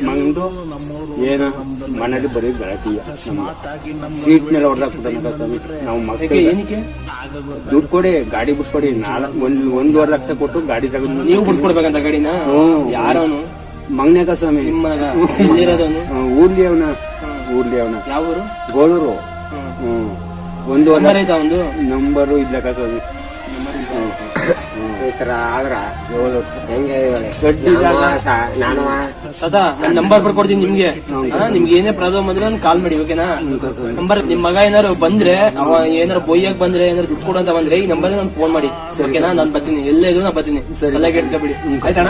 ಮಂದು ಏನ ಮನೇಲಿ ಬರೀ ಗಲಾಟೆಯ ಸೀಟ್ ಮೇಲೆ ಹೊಡೆದಾಕ್ಬಿಟ್ಟ ಸ್ವಾಮಿ. ನಾವು ಮಕ್ಕಳಿಗೆ ಏನಕ್ಕೆ ದುಡ್ಡು ಕೊಡಿ, ಗಾಡಿ ಬಿಡ್ಸ್ಕೊಡಿ. 1.5 ಲಕ್ಷ ಕೊಟ್ಟು ಗಾಡಿ ತಗೊಂಡು ನೀವು ಬಿಡ್ಸ್ಕೊಡ್ಬೇಕಂತ ಗಾಡಿನ? ಯಾರವನು? ಮಂಗ್ನಾಗ ಸ್ವಾಮಿ. ನಿಮ್ಮ ಮಗ ಎಲ್ಲಿರೋದವನು? ಊರ್ಲಿ ಅವನ. ಯಾವ ಊರು? ಗೋಳೂರು. 1.5 ನಂಬರ್ ಐತಾ ಒಂದು? ನಂಬರು ಇದ್ಲಕ್ಕ ಸ್ವಾಮಿ. ಈ ತರ ಆದ್ರ ಹೆಂಗೆ ನಾನು ತಾತ ನನ್ ನಂಬರ್ ಬರ್ಕೊಡ್ತೀನಿ ನಿಮ್ಗೆ. ನಿಮ್ಗೆ ಏನೇ ಪ್ರಾಬ್ಲಮ್ ಬಂದ್ರೆ ನನ್ ಕಾಲ್ ಮಾಡಿ, ಓಕೆನಾ? ನಂಬರ್ ನಿಮ್ ಮಗ ಏನಾರು ಬಂದ್ರೆ, ಅವ ಏನಾರು ಬೊಯ್ಯಕ್ ಬಂದ್ರೆ, ಏನಾರು ದುಡ್ಡು ಕೊಡಂತ ಬಂದ್ರೆ ಈ ನಂಬರ್ ನಾನು ಫೋನ್ ಮಾಡಿ, ಓಕೆನಾ? ನಾನ್ ಬರ್ತೀನಿ, ಎಲ್ಲೇ ಇದ್ರು ನಾ ಬರ್ತೀನಿ. ಎಲ್ಲ ಕೆಡ್ಸ್ಕೊಬಿಡಿ, ಆಯ್ತಣ್ಣ?